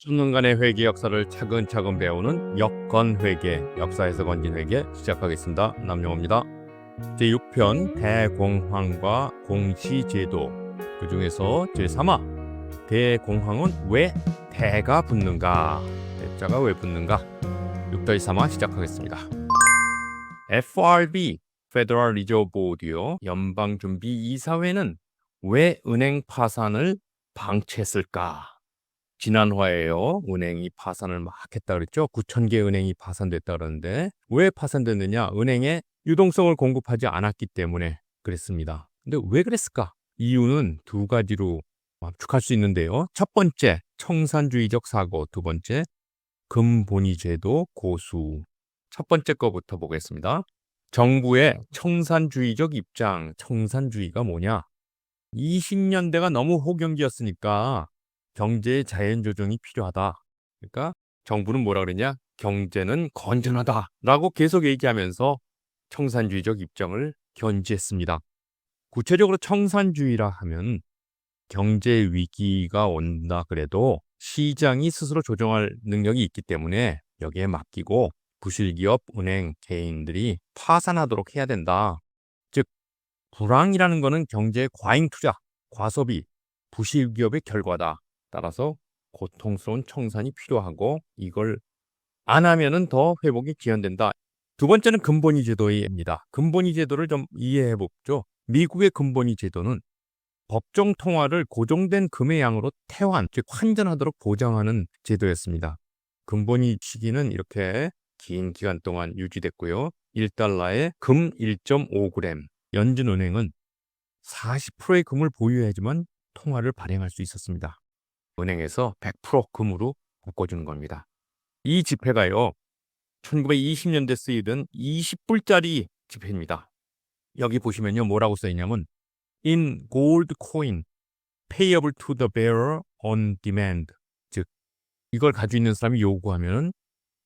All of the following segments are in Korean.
천년간의 회계 역사를 차근차근 배우는 역건회계, 역사에서 건진 회계 시작하겠습니다. 남영호입니다. 제6편 대공황과 공시제도, 그 중에서 제3화 대공황은 왜 대가 붙는가, 대자가 왜 붙는가, 6-3화 시작하겠습니다. FRB, Federal Reserve Board요, 연방준비이사회는 왜 은행 파산을 방치했을까? 지난 화에요. 은행이 파산을 막 했다 그랬죠. 9,000개 은행이 파산됐다 그러는데 왜 파산됐느냐? 은행에 유동성을 공급하지 않았기 때문에 그랬습니다. 근데 왜 그랬을까? 이유는 두 가지로 압축할 수 있는데요. 첫 번째, 청산주의적 사고. 두 번째, 금본위 제도 고수. 첫 번째 거부터 보겠습니다. 정부의 청산주의적 입장. 청산주의가 뭐냐? 20년대가 너무 호경기였으니까 경제의 자연 조정이 필요하다. 그러니까 정부는 뭐라 그랬냐? 경제는 건전하다라고 계속 얘기하면서 청산주의적 입장을 견지했습니다. 구체적으로 청산주의라 하면 경제 위기가 온다 그래도 시장이 스스로 조정할 능력이 있기 때문에 여기에 맡기고 부실기업, 은행, 개인들이 파산하도록 해야 된다. 즉 불황이라는 것은 경제의 과잉 투자, 과소비, 부실기업의 결과다. 따라서 고통스러운 청산이 필요하고 이걸 안 하면은 더 회복이 지연된다. 두 번째는 금본위 제도입니다. 금본위 제도를 좀 이해해 보죠. 미국의 금본위 제도는 법정 통화를 고정된 금의 양으로 태환, 즉 환전하도록 보장하는 제도였습니다. 금본위 시기는 이렇게 긴 기간 동안 유지됐고요. 1달러에 금 1.5g. 연준은행은 40%의 금을 보유해야지만 통화를 발행할 수 있었습니다. 은행에서 100% 금으로 바꿔주는 겁니다. 이 지폐가요, 1920년대 쓰이던 20불짜리 지폐입니다. 여기 보시면요, 뭐라고 써있냐면 In gold coin, payable to the bearer on demand. 즉, 이걸 가지고 있는 사람이 요구하면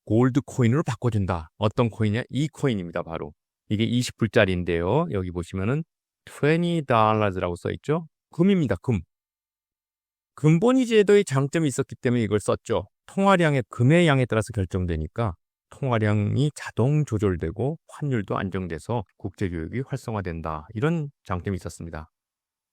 골드 코인으로 바꿔준다. 어떤 코인이냐? 이 코인입니다. 바로 이게 20불짜리인데요. 여기 보시면은 $20라고 써있죠. 금입니다. 금. 금본위 제도의 장점이 있었기 때문에 이걸 썼죠. 통화량의 금의 양에 따라서 결정되니까 통화량이 자동 조절되고 환율도 안정돼서 국제교육이 활성화된다. 이런 장점이 있었습니다.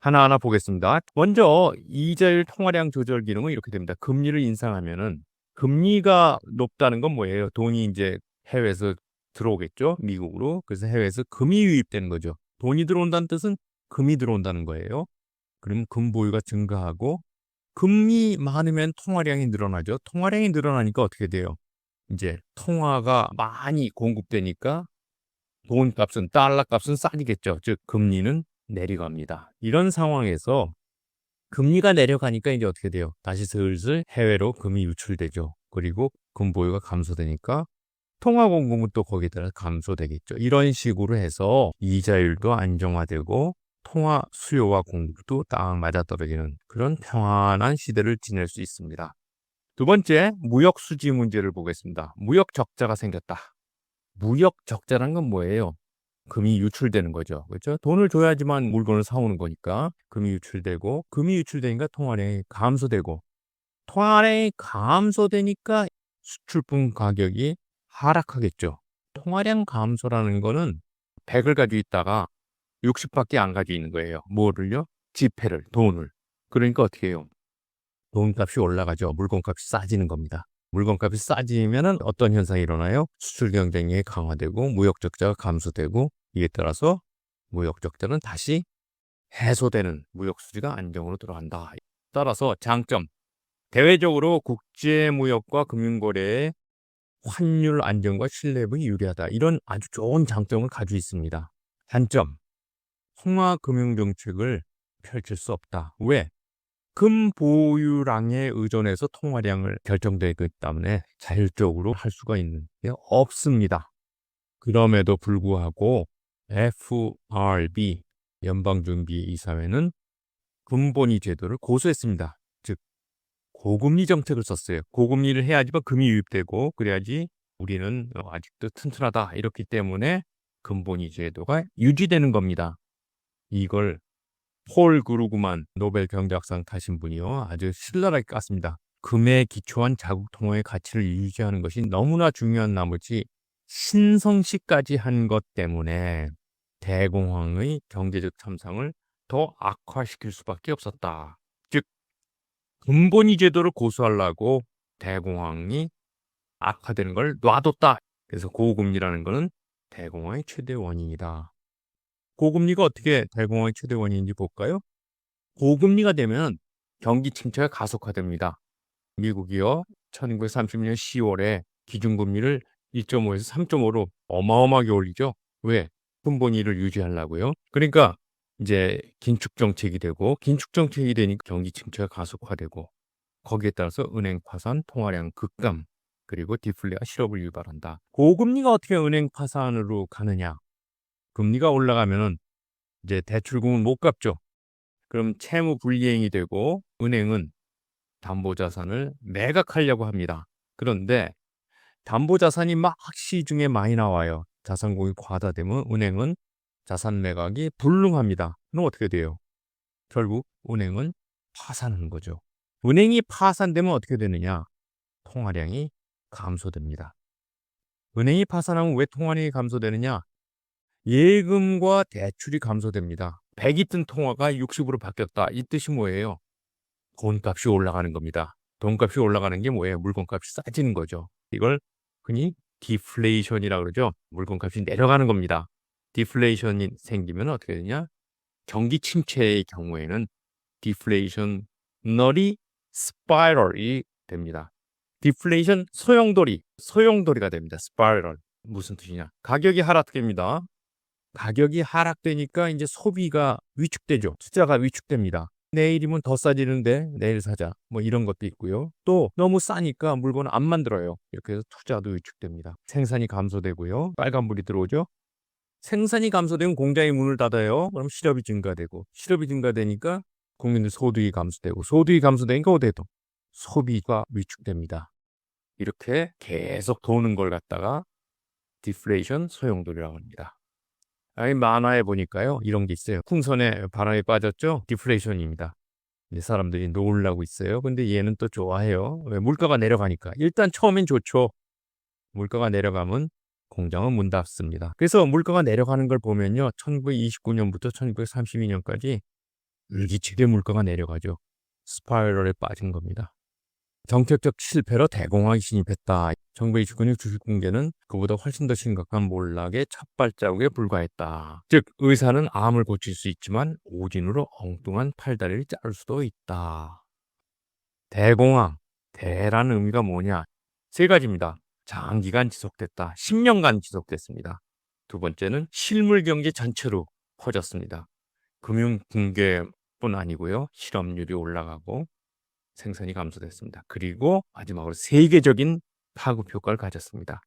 하나하나 보겠습니다. 먼저 이자율 통화량 조절 기능은 이렇게 됩니다. 금리를 인상하면은 금리가 높다는 건 뭐예요? 돈이 이제 해외에서 들어오겠죠? 미국으로. 그래서 해외에서 금이 유입되는 거죠. 돈이 들어온다는 뜻은 금이 들어온다는 거예요. 그럼 금 보유가 증가하고 금이 많으면 통화량이 늘어나죠. 통화량이 늘어나니까 어떻게 돼요? 이제 통화가 많이 공급되니까 돈값은, 달러값은 싸지겠죠. 즉 금리는 내려갑니다. 이런 상황에서 금리가 내려가니까 이제 어떻게 돼요? 다시 슬슬 해외로 금이 유출되죠. 그리고 금 보유가 감소되니까 통화 공급은 또 거기에 따라 감소되겠죠. 이런 식으로 해서 이자율도 안정화되고 통화 수요와 공급도 딱 맞아떨어지는 그런 평안한 시대를 지낼 수 있습니다. 두 번째, 무역 수지 문제를 보겠습니다. 무역 적자가 생겼다. 무역 적자란 건 뭐예요? 금이 유출되는 거죠. 그렇죠? 돈을 줘야지만 물건을 사오는 거니까 금이 유출되고, 금이 유출되니까 통화량이 감소되고, 통화량이 감소되니까 수출품 가격이 하락하겠죠. 통화량 감소라는 거는 100을 가지고 있다가 60밖에 안 가지고 있는 거예요. 뭐를요? 지폐를, 돈을. 그러니까 어떻게 해요? 돈값이 올라가죠. 물건값이 싸지는 겁니다. 물건값이 싸지면 어떤 현상이 일어나요? 수출 경쟁이 강화되고 무역 적자가 감소되고, 이에 따라서 무역 적자는 다시 해소되는, 무역 수지가 안정으로 들어간다. 따라서 장점, 대외적으로 국제 무역과 금융거래의 환율 안정과 신뢰력이 유리하다. 이런 아주 좋은 장점을 가지고 있습니다. 단점, 통화 금융 정책을 펼칠 수 없다. 왜? 금 보유량에 의존해서 통화량을 결정되기 때문에 자율적으로 할 수가 있는 게 없습니다. 그럼에도 불구하고 FRB, 연방준비이사회는 금본위 제도를 고수했습니다. 즉 고금리 정책을 썼어요. 고금리를 해야지만 금이 유입되고 그래야지 우리는 아직도 튼튼하다. 이렇기 때문에 금본위 제도가 유지되는 겁니다. 이걸 폴 그루그만 노벨 경제학상 타신 분이요, 아주 신랄하게 깠습니다. 금에 기초한 자국 통화의 가치를 유지하는 것이 너무나 중요한 나머지 신성시까지 한 것 때문에 대공황의 경제적 참상을 더 악화시킬 수밖에 없었다. 즉 근본위 제도를 고수하려고 대공황이 악화되는 걸 놔뒀다. 그래서 고금리라는 것은 대공황의 최대 원인이다. 고금리가 어떻게 대공황의 최대 원인인지 볼까요? 고금리가 되면 경기 침체가 가속화됩니다. 미국이요, 1930년 10월에 기준금리를 1.5에서 3.5로 어마어마하게 올리죠. 왜? 근본위를 유지하려고요. 그러니까 이제 긴축 정책이 되고, 긴축 정책이 되니까 경기 침체가 가속화되고, 거기에 따라서 은행 파산, 통화량 급감, 그리고 디플레가 실업을 유발한다. 고금리가 어떻게 은행 파산으로 가느냐? 금리가 올라가면은 이제 대출금은 못 갚죠. 그럼 채무 불이행이 되고 은행은 담보자산을 매각하려고 합니다. 그런데 담보자산이 막 시중에 많이 나와요. 자산공이 과다되면 은행은 자산 매각이 불능합니다. 그럼 어떻게 돼요? 결국 은행은 파산하는 거죠. 은행이 파산되면 어떻게 되느냐? 통화량이 감소됩니다. 은행이 파산하면 왜 통화량이 감소되느냐? 예금과 대출이 감소됩니다. 100이 뜬 통화가 60으로 바뀌었다. 이 뜻이 뭐예요? 돈값이 올라가는 겁니다. 돈값이 올라가는 게 뭐예요? 물건값이 싸지는 거죠. 이걸 흔히 디플레이션이라고 그러죠. 물건값이 내려가는 겁니다. 디플레이션이 생기면 어떻게 되냐? 경기 침체의 경우에는 디플레이셔너리 스파이럴이 됩니다. 디플레이션 소용돌이가 됩니다. 스파이럴. 무슨 뜻이냐? 가격이 하락됩니다. 가격이 하락되니까 이제 소비가 위축되죠. 투자가 위축됩니다. 내일이면 더 싸지는데 내일 사자. 뭐 이런 것도 있고요. 또 너무 싸니까 물건을 안 만들어요. 이렇게 해서 투자도 위축됩니다. 생산이 감소되고요. 빨간불이 들어오죠. 생산이 감소되면 공장이 문을 닫아요. 그럼 실업이 증가되고, 실업이 증가되니까 국민들 소득이 감소되고, 소득이 감소되니까 어때도 소비가 위축됩니다. 이렇게 계속 도는 걸 갖다가 디플레이션 소용돌이라고 합니다. 아니, 만화에 보니까요, 이런 게 있어요. 풍선에 바람이 빠졌죠? 디플레이션입니다. 사람들이 놀라고 있어요. 근데 얘는 또 좋아해요. 왜? 물가가 내려가니까. 일단 처음엔 좋죠. 물가가 내려가면 공장은 문 닫습니다. 그래서 물가가 내려가는 걸 보면요, 1929년부터 1932년까지 일기치게 물가가 내려가죠. 스파이럴에 빠진 겁니다. 정책적 실패로 대공황이 진입했다. 1929년 주식붕괴는 그보다 훨씬 더 심각한 몰락의 첫 발자국에 불과했다. 즉 의사는 암을 고칠 수 있지만 오진으로 엉뚱한 팔다리를 자를 수도 있다. 대공황, 대라는 의미가 뭐냐? 세 가지입니다. 장기간 지속됐다. 10년간 지속됐습니다. 두 번째는 실물 경제 전체로 퍼졌습니다. 금융 붕괴뿐 아니고요. 실업률이 올라가고 생산이 감소됐습니다. 그리고 마지막으로 세계적인 파급 효과를 가졌습니다.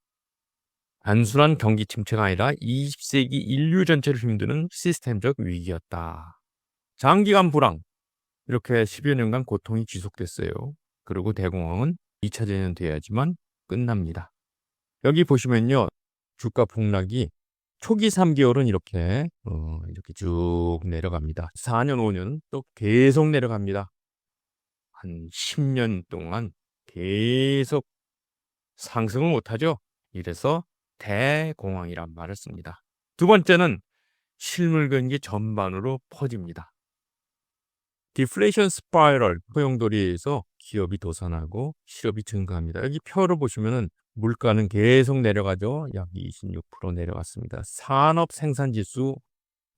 단순한 경기 침체가 아니라 20세기 인류 전체를 힘드는 시스템적 위기였다. 장기간 불황, 이렇게 10여 년간 고통이 지속됐어요. 그리고 대공황은 2차 대전 돼야지만 끝납니다. 여기 보시면요, 주가 폭락이 초기 3개월은 이렇게 쭉 내려갑니다. 4년, 5년 또 계속 내려갑니다. 한 10년 동안 계속 상승을 못하죠. 이래서 대공황이란 말을 씁니다. 두 번째는 실물 경기 전반으로 퍼집니다. 디플레이션 스파이럴, 소용돌이에서 기업이 도산하고 실업이 증가합니다. 여기 표를 보시면은 물가는 계속 내려가죠. 약 26% 내려갔습니다. 산업 생산 지수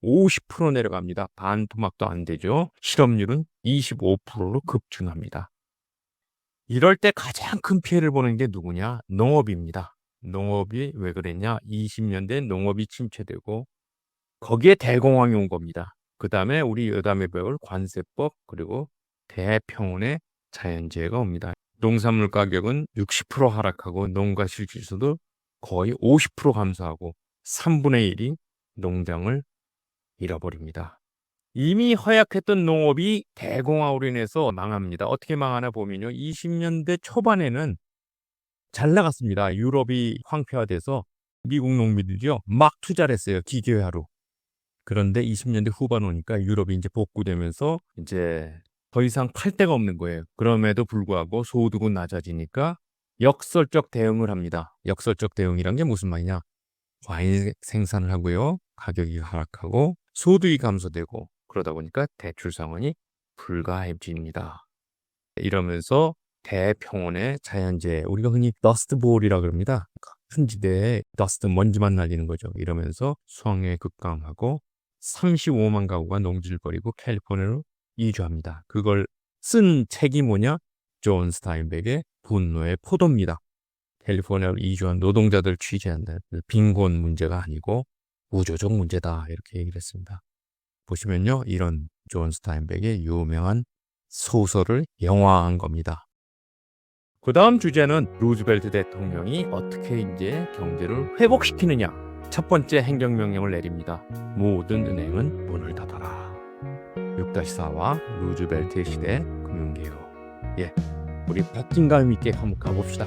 50% 내려갑니다. 반토막도 안 되죠. 실업률은 25%로 급증합니다. 이럴 때 가장 큰 피해를 보는 게 누구냐? 농업입니다. 농업이 왜 그랬냐? 20년대 농업이 침체되고 거기에 대공황이 온 겁니다. 그 다음에 우리 여담에 배울 관세법, 그리고 대평온의 자연재해가 옵니다. 농산물 가격은 60% 하락하고 농가 실질수도 거의 50% 감소하고 3분의 1이 농장을 잃어버립니다. 이미 허약했던 농업이 대공황으로 인해서 망합니다. 어떻게 망하나 보면요, 20년대 초반에는 잘 나갔습니다. 유럽이 황폐화돼서 미국 농민들이요 막 투자를 했어요. 기계화로. 그런데 20년대 후반 오니까 유럽이 이제 복구되면서 이제 더 이상 팔 데가 없는 거예요. 그럼에도 불구하고 소득은 낮아지니까 역설적 대응을 합니다. 역설적 대응이란 게 무슨 말이냐? 과일 생산을 하고요. 가격이 하락하고 소득이 감소되고 그러다 보니까 대출 상환이 불가해집니다. 이러면서 대평원의 자연재해, 우리가 흔히 더스트볼이라고 그럽니다. 큰 지대에 더스트 먼지만 날리는 거죠. 이러면서 수확량이 급감하고 35만 가구가 농지를 버리고 캘리포니아로 이주합니다. 그걸 쓴 책이 뭐냐? 존 스타인백의 분노의 포도입니다. 캘리포니아로 이주한 노동자들 취재한다는 빈곤 문제가 아니고 구조적 문제다, 이렇게 얘기를 했습니다. 보시면요, 이런 존 스타인백의 유명한 소설을 영화화한 겁니다. 그 다음 주제는 루즈벨트 대통령이 어떻게 이제 경제를 회복시키느냐. 첫 번째 행정명령을 내립니다. 모든 은행은 문을 닫아라. 6-4와 루즈벨트의 시대 금융개혁. 우리 박진감 있게 한번 가봅시다.